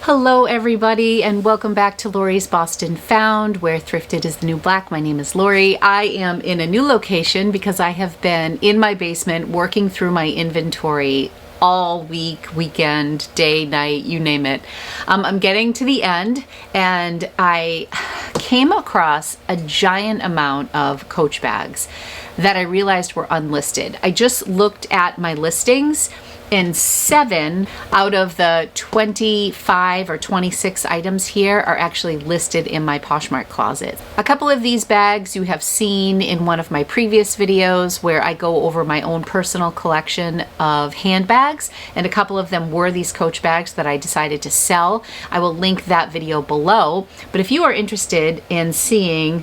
Hello everybody and welcome back to Lori's Boston Found, where thrifted is the new black. My name is Lori. I am in a new location because I have been in my basement working through my inventory all week, weekend, day, night, you name it. I'm getting to the end and I came across a giant amount of Coach bags that I realized were unlisted. I just looked at my listings and 7 out of the 25 or 26 items here are actually listed in my Poshmark closet. A couple of these bags you have seen in one of my previous videos where I go over my own personal collection of handbags, and a couple of them were these Coach bags that I decided to sell. I will link that video below, but if you are interested in seeing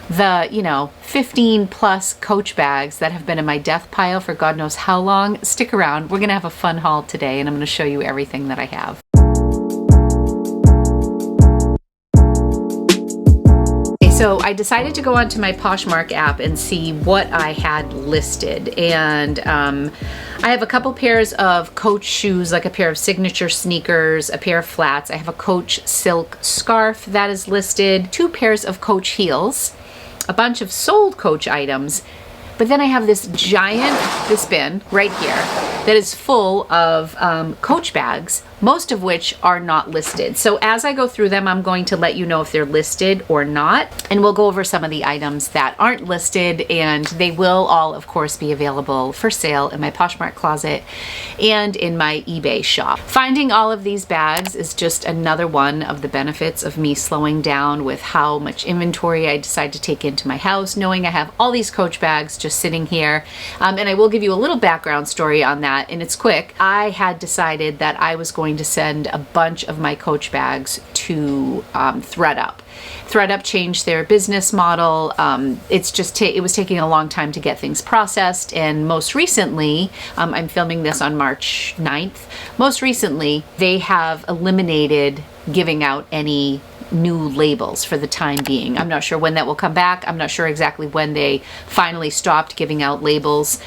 the 15 plus Coach bags that have been in my death pile for God knows how long, stick around. We're gonna have a fun haul today and I'm gonna show you everything that I have. So I decided to go onto my Poshmark app and see what I had listed, and I have a couple pairs of Coach shoes, like a pair of signature sneakers, a pair of flats. I have a Coach silk scarf that is listed, 2 pairs of Coach heels, a bunch of sold Coach items, but then I have this bin right here that is full of Coach bags, most of which are not listed. So as I go through them, I'm going to let you know if they're listed or not, and we'll go over some of the items that aren't listed, and they will all, of course, be available for sale in my Poshmark closet and in my eBay shop. Finding all of these bags is just another one of the benefits of me slowing down with how much inventory I decide to take into my house, knowing I have all these Coach bags just sitting here. And I will give you a little background story on that, and it's quick. I had decided that I was going to send a bunch of my Coach bags to ThredUp. ThredUp changed their business model. It was taking a long time to get things processed, and most recently, I'm filming this on March 9th, most recently they have eliminated giving out any new labels for the time being. I'm not sure when that will come back. I'm not sure exactly when they finally stopped giving out labels.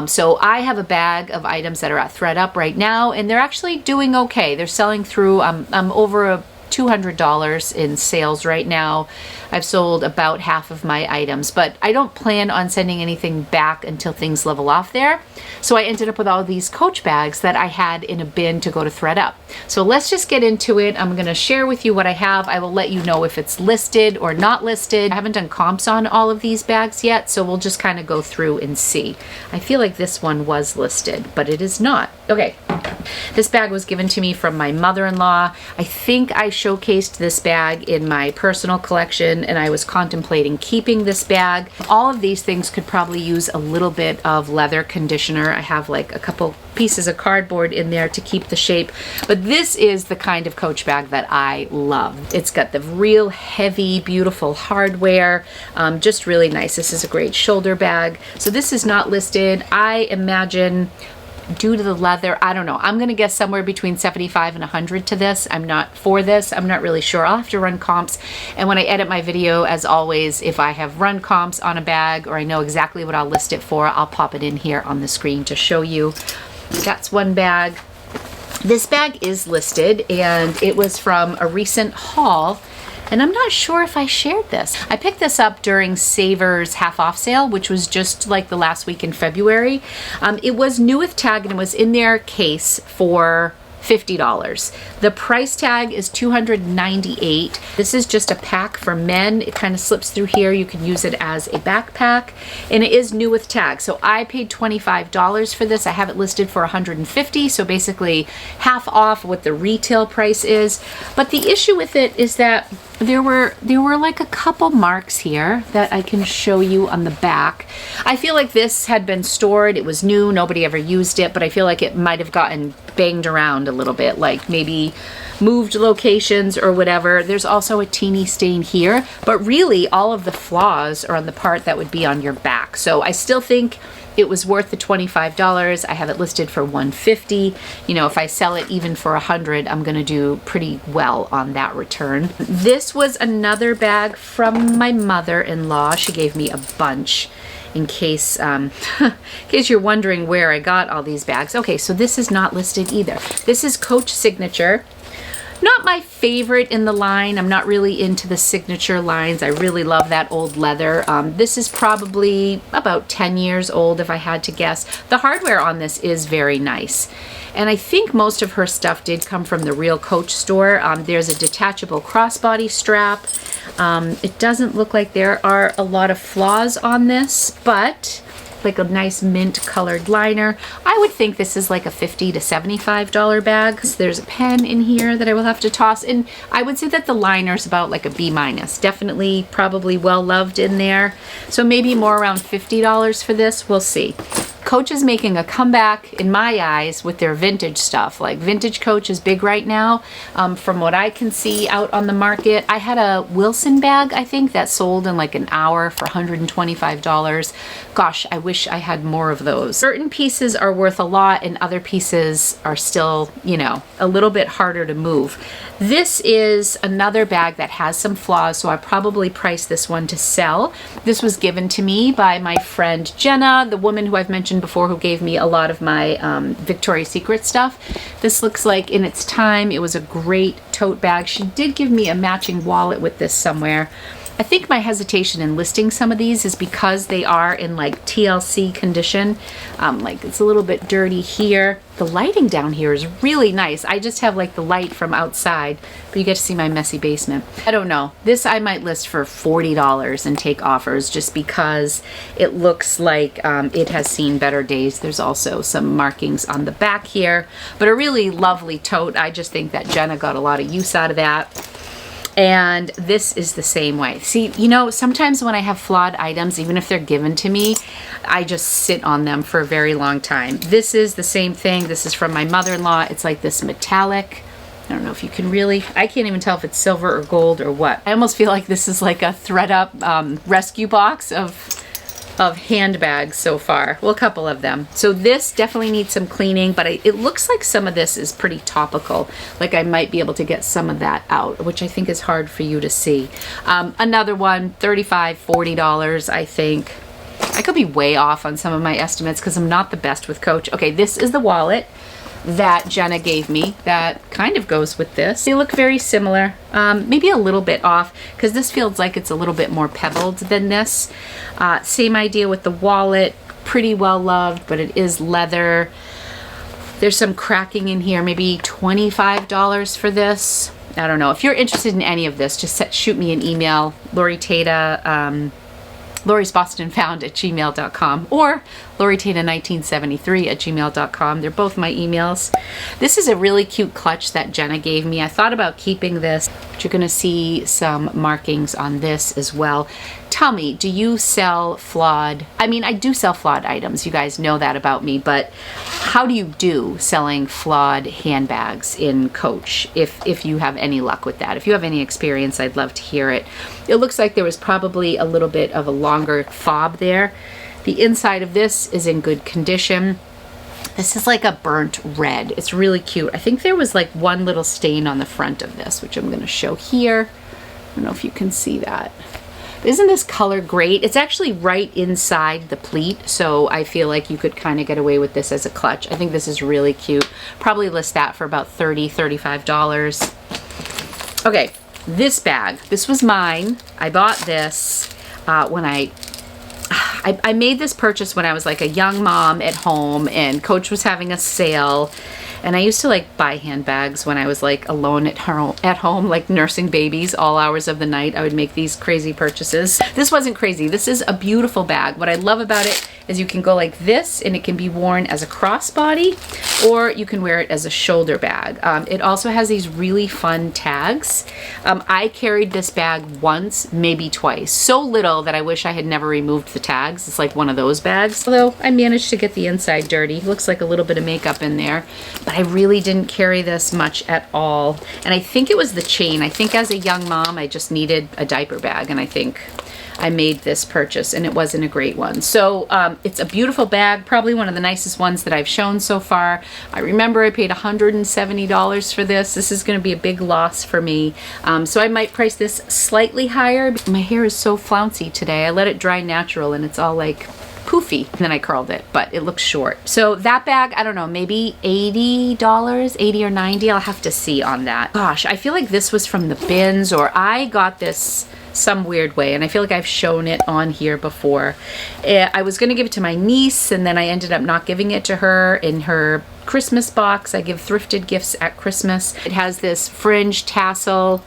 So I have a bag of items that are at ThredUp right now, and they're actually doing okay. They're selling through. I'm over $200 in sales right now. I've sold about half of my items, but I don't plan on sending anything back until things level off there. So I ended up with all these Coach bags that I had in a bin to go to ThredUp. So let's just get into it. I'm going to share with you what I have. I will let you know if it's listed or not listed. I haven't done comps on all of these bags yet, so we'll just kind of go through and see. I feel like this one was listed, but it is not. Okay. This bag was given to me from my mother-in-law. I think I showcased this bag in my personal collection, and I was contemplating keeping this bag. All of these things could probably use a little bit of leather conditioner. I have like a couple pieces of cardboard in there to keep the shape, but this is the kind of Coach bag that I love. It's got the real heavy, beautiful hardware, just really nice. This is a great shoulder bag. So this is not listed. I imagine due to the leather, I don't know. I'm gonna guess somewhere between 75 and 100 to this. I'm not really sure. I'll have to run comps. And when I edit my video, as always, if I have run comps on a bag or I know exactly what I'll list it for, I'll pop it in here on the screen to show you. That's one bag. This bag is listed, and it was from a recent haul. And I'm not sure if I shared this. I picked this up during Savers half off sale, which was just like the last week in February. It was new with tag, and it was in their case for $50. The price tag is $298. This is just a pack for men. It kind of slips through here. You can use it as a backpack, and it is new with tag. So I paid $25 for this. I have it listed for $150, so basically half off what the retail price is. But the issue with it is that there were like a couple marks here that I can show you on the back. I feel like this had been stored. It was new. Nobody ever used it, but I feel like it might have gotten banged around a little bit, like maybe moved locations or whatever. There's also a teeny stain here, but really all of the flaws are on the part that would be on your back. So I still think it was worth the $25. I have it listed for $150. You know, if I sell it even for $100, I'm gonna do pretty well on that return. This was another bag from my mother-in-law. She gave me a bunch in case you're wondering where I got all these bags. Okay, so this is not listed either. This is Coach Signature. Not my favorite in the line. I'm not really into the signature lines. I really love that old leather. This is probably about 10 years old if I had to guess. The hardware on this is very nice. And I think most of her stuff did come from the Real Coach store. There's a detachable crossbody strap. It doesn't look like there are a lot of flaws on this, but like a nice mint colored liner. I would think this is like a $50 to $75 bag. So there's a pen in here that I will have to toss. And I would say that the liner's about like a B-. Definitely probably well loved in there. So maybe more around $50 for this. We'll see. Coach is making a comeback in my eyes with their vintage stuff. Like vintage Coach is big right now. From what I can see out on the market, I had a Wilson bag, I think, that sold in like an hour for $125. Gosh, I wish I had more of those. Certain pieces are worth a lot and other pieces are still, you know, a little bit harder to move. This is another bag that has some flaws, so I probably priced this one to sell. This was given to me by my friend Jenna, the woman who I've mentioned before, who gave me a lot of my Victoria's Secret stuff. This looks like in its time it was a great tote bag. She did give me a matching wallet with this somewhere. I think my hesitation in listing some of these is because they are in like TLC condition. Like it's a little bit dirty here. The lighting down here is really nice. I just have like the light from outside, but you get to see my messy basement. I don't know. This I might list for $40 and take offers just because it looks like it has seen better days. There's also some markings on the back here, but a really lovely tote. I just think that Jenna got a lot of use out of that. And this is the same way. See, you know, sometimes when I have flawed items, even if they're given to me, I just sit on them for a very long time. This is the same thing. This is from my mother-in-law. It's like this metallic. I don't know if you can really, I can't even tell if it's silver or gold or what. I almost feel like this is like a thread up rescue box of handbags so far. Well, a couple of them. So this definitely needs some cleaning, but it looks like some of this is pretty topical. Like I might be able to get some of that out, which I think is hard for you to see. Another one, $35, $40, I think. I could be way off on some of my estimates because I'm not the best with Coach. Okay, this is the wallet that Jenna gave me that kind of goes with this. They look very similar, maybe a little bit off because this feels like it's a little bit more pebbled than this. Same idea with the wallet, pretty well loved, but it is leather. There's some cracking in here, maybe $25 for this. I don't know. If you're interested in any of this, just shoot me an email, Lori Tata, lorisbostonfound@gmail.com or loritata1973@gmail.com. They're both my emails. This is a really cute clutch that Jenna gave me. I thought about keeping this, but you're going to see some markings on this as well. Tell me, do you sell flawed? I mean, I do sell flawed items. You guys know that about me, but how do you do selling flawed handbags in Coach if you have any luck with that? If you have any experience, I'd love to hear it. It looks like there was probably a little bit of a longer fob there. The inside of this is in good condition. This is like a burnt red. It's really cute. I think there was like one little stain on the front of this, which I'm going to show here. I don't know if you can see that. Isn't this color great? It's actually right inside the pleat, so I feel like you could kind of get away with this as a clutch. I think this is really cute. Probably list that for about $30, $35. Okay, this bag. This was mine. I bought this when I made this purchase when I was like a young mom at home and Coach was having a sale. And I used to like buy handbags when I was like alone at home, like nursing babies all hours of the night. I would make these crazy purchases. This wasn't crazy. This is a beautiful bag. What I love about it is you can go like this and it can be worn as a crossbody or you can wear it as a shoulder bag. It also has these really fun tags. I carried this bag once, maybe twice. So little that I wish I had never removed the tags. It's like one of those bags. Although I managed to get the inside dirty. Looks like a little bit of makeup in there. But I really didn't carry this much at all. And I think it was the chain. I think as a young mom, I just needed a diaper bag. And I think I made this purchase and it wasn't a great one. So it's a beautiful bag, probably one of the nicest ones that I've shown so far. I remember I paid $170 for this. This is gonna be a big loss for me. So I might price this slightly higher. My hair is so flouncy today. I let it dry natural and it's all like poofy. And then I curled it, but it looks short. So that bag, I don't know, maybe $80, 80 or 90. I'll have to see on that. Gosh, I feel like this was from the bins, or I got this some weird way, and I feel like I've shown it on here before. I was gonna give it to my niece, and then I ended up not giving it to her in her Christmas box. I give thrifted gifts at Christmas. It has this fringe tassel.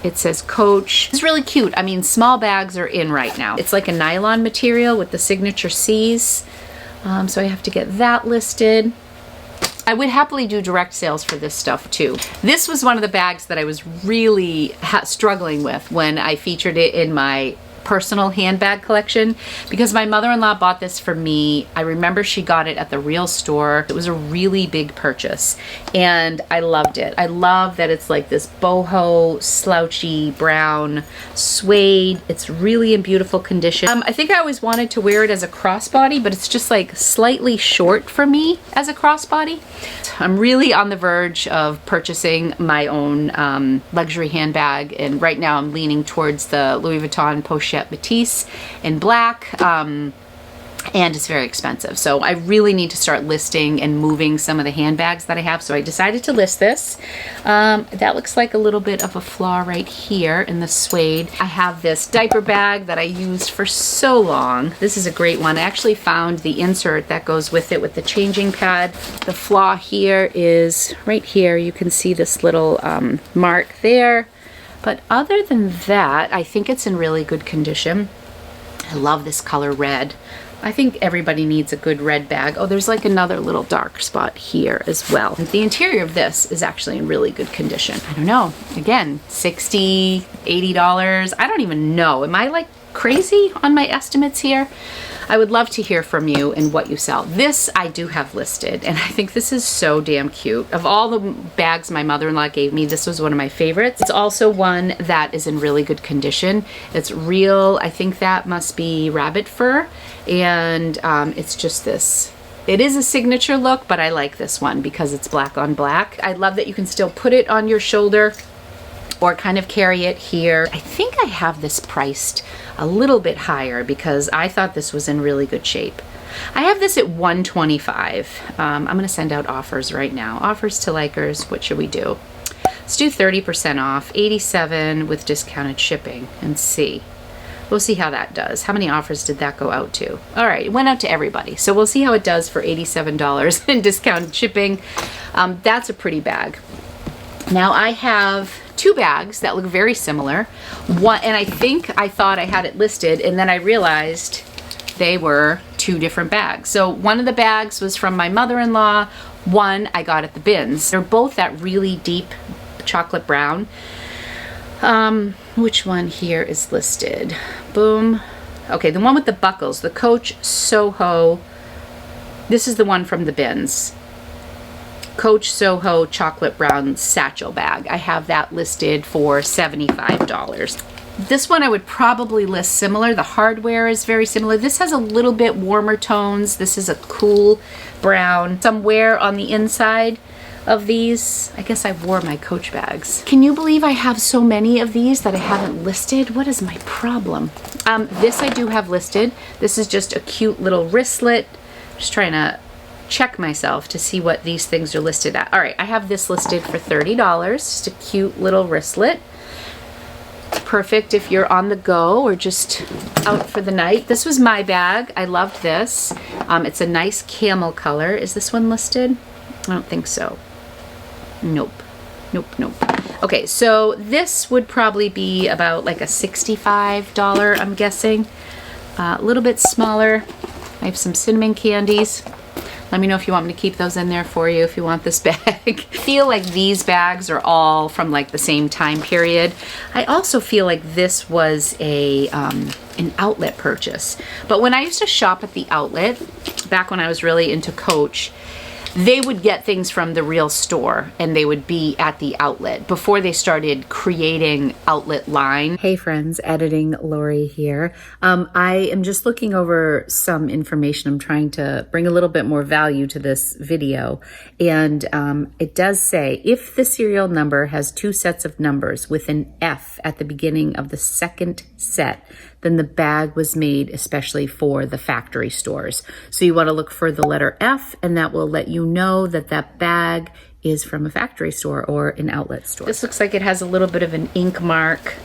It says Coach. It's really cute. I mean, small bags are in right now. It's like a nylon material with the signature C's. So I have to get that listed. I would happily do direct sales for this stuff too. This was one of the bags that I was really struggling with when I featured it in my personal handbag collection, because my mother-in-law bought this for me. I remember she got it at the real store. It was a really big purchase and I loved it. I love that it's like this boho slouchy brown suede. It's really in beautiful condition. I think I always wanted to wear it as a crossbody, but it's just like slightly short for me as a crossbody. I'm really on the verge of purchasing my own luxury handbag, and right now I'm leaning towards the Louis Vuitton Pochette Matisse in black, and it's very expensive. So I really need to start listing and moving some of the handbags that I have. So I decided to list this. That looks like a little bit of a flaw right here in the suede. I have this diaper bag that I used for so long. This is a great one. I actually found the insert that goes with it with the changing pad. The flaw here is right here. You can see this little mark there. But other than that, I think it's in really good condition. I love this color red. I think everybody needs a good red bag. Oh, there's like another little dark spot here as well. The interior of this is actually in really good condition. I don't know, again, $60, $80. I don't even know. Am I like crazy on my estimates here? I would love to hear from you and what you sell. This I do have listed, and I think this is so damn cute. Of all the bags my mother-in-law gave me, this was one of my favorites. It's also one that is in really good condition. It's real, I think that must be rabbit fur, and it's just this. It is a signature look, but I like this one because it's black on black. I love that you can still put it on your shoulder or kind of carry it here. I think I have this priced a little bit higher because I thought this was in really good shape. I have this at $125. I'm gonna send out offers right now. Offers to likers, what should we do? Let's do 30% off, $87 with discounted shipping and see. We'll see how that does. How many offers did that go out to? All right, it went out to everybody. So we'll see how it does for $87 in discounted shipping. That's a pretty bag. Now I have two bags that look very similar. One, and I think I thought I had it listed, and then I realized they were two different bags. So one of the bags was from my mother-in-law. One I got at the bins. They're both that really deep chocolate brown. Which one here is listed? Boom. Okay, the one with the buckles, the Coach Soho. This is the one from the bins. Coach Soho chocolate brown satchel bag. I have that listed for $75. This one I would probably list similar. The hardware is very similar. This has a little bit warmer tones. This is a cool brown. Some wear on the inside of these. I guess I wore my Coach bags. Can you believe I have so many of these that I haven't listed? What is my problem? This I do have listed. This is just a cute little wristlet. Just trying to check myself to see what these things are listed at. All right, I have this listed for $30. Just a cute little wristlet. Perfect if you're on the go or just out for the night. This was my bag. I loved this. It's a nice camel color. Is this one listed? I don't think so. Nope. Nope, nope. Okay, so this would probably be about like a $65, I'm guessing. A little bit smaller. I have some cinnamon candies. Let me know if you want me to keep those in there for you if you want this bag. I feel like these bags are all from like the same time period. I also feel like this was a an outlet purchase. But when I used to shop at the outlet, back when I was really into Coach, they would get things from the real store and they would be at the outlet before they started creating outlet line. Hey friends, editing Lori here. I am just looking over some information. I'm trying to bring a little bit more value to this video. And it does say, if the serial number has two sets of numbers with an F at the beginning of the second set, then the bag was made especially for the factory stores. So you want to look for the letter F, and that will let you know that that bag is from a factory store or an outlet store. This looks like it has a little bit of an ink mark.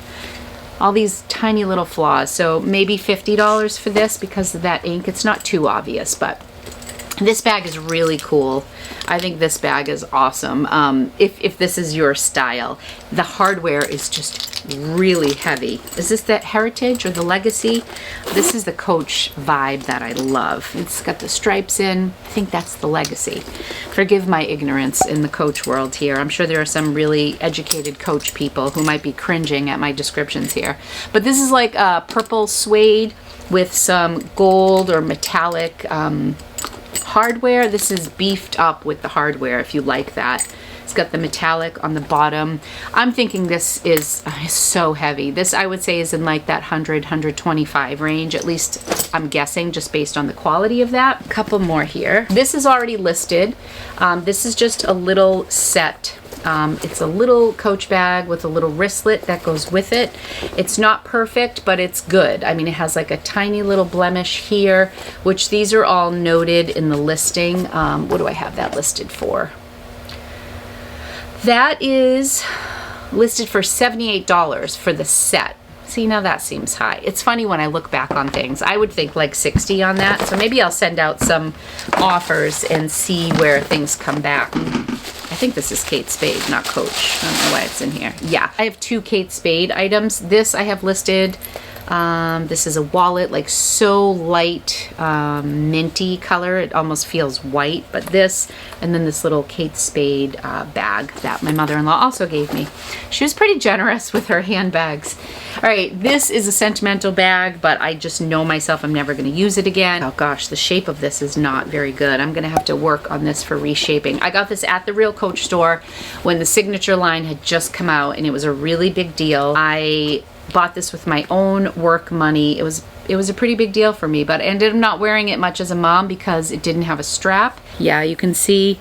All these tiny little flaws. So maybe $50 for this because of that ink. It's not too obvious, but this bag is really cool. I think this bag is awesome. If this is your style. The hardware is just really heavy. Is this the Heritage or the Legacy? This is the Coach vibe that I love. It's got the stripes in. I think that's the Legacy. Forgive my ignorance in the Coach world here. I'm sure there are some really educated Coach people who might be cringing at my descriptions here. But this is like a purple suede with some gold or metallic hardware. This is beefed up with the hardware if you like that. It's got the metallic on the bottom. I'm thinking this is so heavy. This I would say is in like that 100, 125 range, at least I'm guessing just based on the quality of that. A couple more here. This is already listed. This is just a little set. It's a little Coach bag with a little wristlet that goes with it. It's not perfect, but it's good. I mean, it has like a tiny little blemish here, which these are all noted in the listing. What do I have that listed for? That is listed for $78 for the set. See, now that seems high. It's funny when I look back on things. I would think like 60 on that. So maybe I'll send out some offers and see where things come back. I think this is Kate Spade, not Coach. I don't know why it's in here. Yeah, I have 2 Kate Spade items. This I have listed. This is a wallet, like so light, minty color. It almost feels white, but this, and then this little Kate Spade bag that my mother-in-law also gave me. She was pretty generous with her handbags. All right, this is a sentimental bag, but I just know myself, I'm never gonna use it again. Oh gosh, the shape of this is not very good. I'm gonna have to work on this for reshaping. I got this at the Real Coach store when the Signature line had just come out, and it was a really big deal. I bought this with my own work money. It was a pretty big deal for me, but I ended up not wearing it much as a mom because it didn't have a strap. Yeah, you can see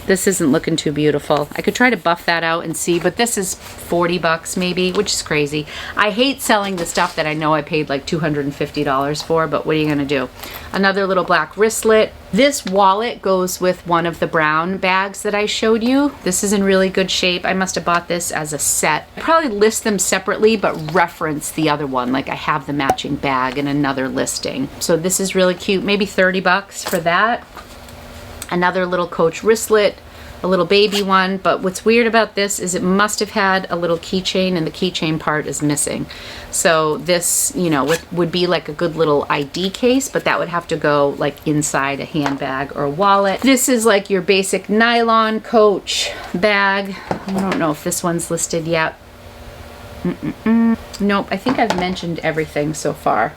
this isn't looking too beautiful. I could try to buff that out and see, but this is 40 bucks maybe, which is crazy. I hate selling the stuff that I know I paid like $250 for, but what are you gonna do? Another little black wristlet. This wallet goes with one of the brown bags that I showed you. This is in really good shape. I must have bought this as a set. I probably list them separately, but reference the other one. Like I have the matching bag in another listing. So this is really cute. Maybe 30 bucks for that. Another little Coach wristlet, a little baby one, but what's weird about this is it must have had a little keychain and the keychain part is missing. So this, you know, would be like a good little ID case, but that would have to go like inside a handbag or a wallet. This is like your basic nylon Coach bag. I don't know if this one's listed yet. Nope, I think I've mentioned everything so far.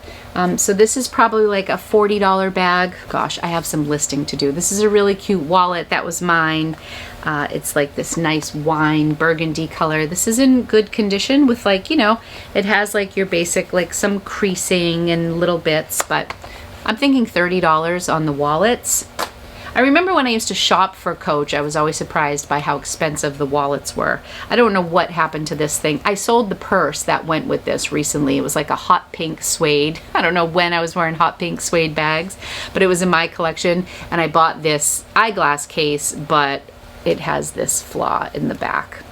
So this is probably like a $40 bag. Gosh, I have some listing to do. This is a really cute wallet. That was mine. It's like this nice wine burgundy color. This is in good condition with like, you know, it has like your basic, like some creasing and little bits, but I'm thinking $30 on the wallets. I remember when I used to shop for Coach, I was always surprised by how expensive the wallets were. I don't know what happened to this thing. I sold the purse that went with this recently. It was like a hot pink suede. I don't know when I was wearing hot pink suede bags, but it was in my collection, and I bought this eyeglass case, but it has this flaw in the back.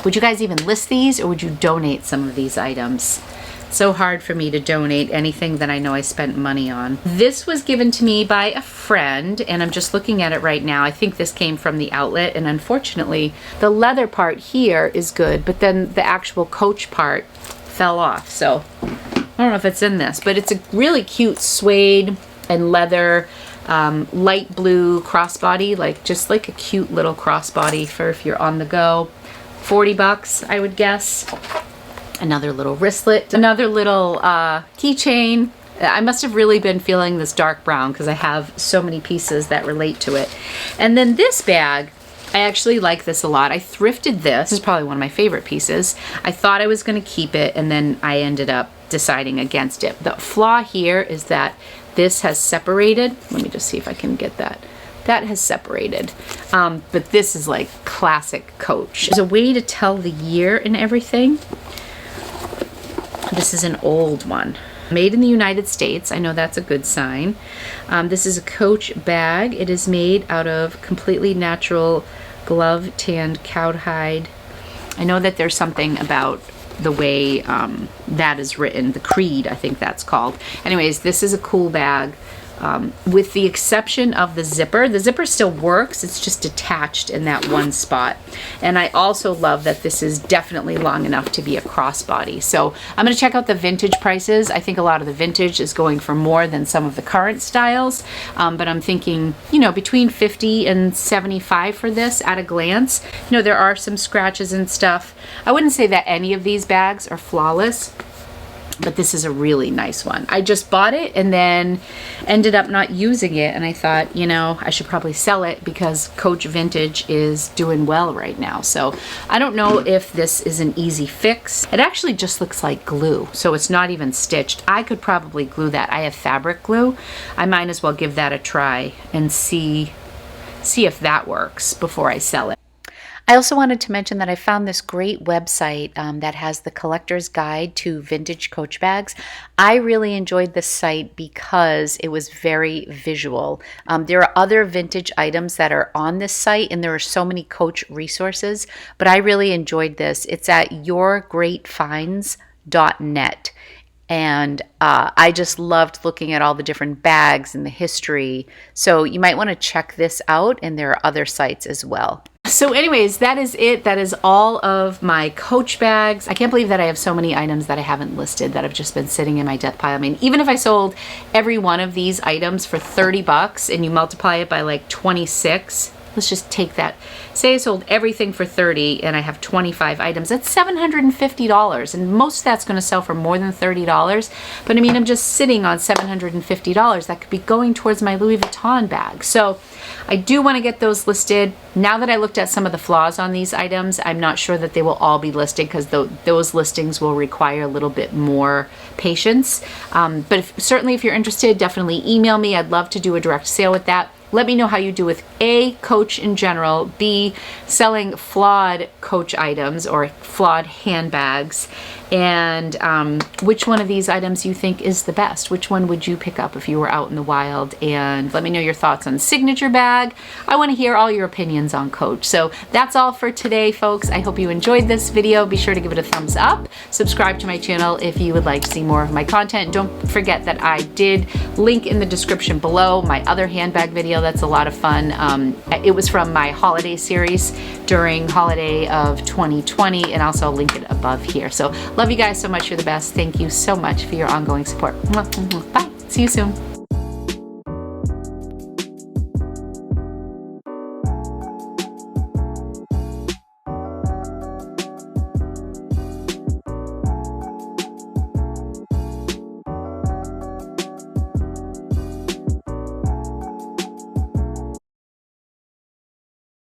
Would you guys even list these, or would you donate some of these items? So hard for me to donate anything that I know I spent money on. This was given to me by a friend, and I'm just looking at it right now. I think this came from the outlet, and unfortunately the leather part here is good, but then the actual Coach part fell off. So I don't know if it's in this, but it's a really cute suede and leather light blue crossbody, like just like a cute little crossbody for if you're on the go. 40 bucks, I would guess. Another little wristlet, another little keychain. I must have really been feeling this dark brown because I have so many pieces that relate to it. And then this bag, I actually like this a lot. I thrifted this. This is probably one of my favorite pieces. I thought I was going to keep it, and then I ended up deciding against it. The flaw here is that this has separated. Let me just see if I can get that. That has separated, but this is like classic Coach. There's a way to tell the year and everything. This is an old one. Made in the United States. I know that's a good sign. This is a Coach bag. It is made out of completely natural glove tanned cowhide. I know that there's something about the way that is written, the creed, I think that's called. Anyways, this is a cool bag. With the exception of the zipper. The zipper still works, it's just attached in that one spot. And I also love that this is definitely long enough to be a crossbody. So I'm going to check out the vintage prices. I think a lot of the vintage is going for more than some of the current styles, but I'm thinking, you know, between 50 and 75 for this at a glance. You know, there are some scratches and stuff. I wouldn't say that any of these bags are flawless, but this is a really nice one. I just bought it and then ended up not using it, and I thought, you know, I should probably sell it because Coach Vintage is doing well right now. So I don't know if this is an easy fix. It actually just looks like glue, so it's not even stitched. I could probably glue that. I have fabric glue. I might as well give that a try and see if that works before I sell it. I also wanted to mention that I found this great website that has the collector's guide to vintage Coach bags. I really enjoyed this site because it was very visual. There are other vintage items that are on this site, and there are so many Coach resources, but I really enjoyed this. It's at yourgreatfinds.net. And I just loved looking at all the different bags and the history. So you might want to check this out, and there are other sites as well. So anyways, that is it. That is all of my Coach bags. I can't believe that I have so many items that I haven't listed that have just been sitting in my death pile. I mean, even if I sold every one of these items for 30 bucks and you multiply it by like 26, let's just take that. Say I sold everything for 30 and I have 25 items. That's $750, and most of that's going to sell for more than $30. But I mean, I'm just sitting on $750 that could be going towards my Louis Vuitton bag. So I do want to get those listed. Now that I looked at some of the flaws on these items, I'm not sure that they will all be listed because those listings will require a little bit more patience. But certainly if you're interested, definitely email me. I'd love to do a direct sale with that. Let me know how you do with A, Coach in general, B, selling flawed Coach items or flawed handbags, and which one of these items you think is the best. Which one would you pick up if you were out in the wild? And let me know your thoughts on signature bag. I want to hear all your opinions on Coach. So that's all for today, folks. I hope you enjoyed this video. Be sure to give it a thumbs up. Subscribe to my channel if you would like to see more of my content. Don't forget that I did link in the description below my other handbag video. That's a lot of fun. It was from my holiday series during holiday of 2020, and also I'll link it above here. So love you guys so much. You're the best. Thank you so much for your ongoing support. Bye. See you soon.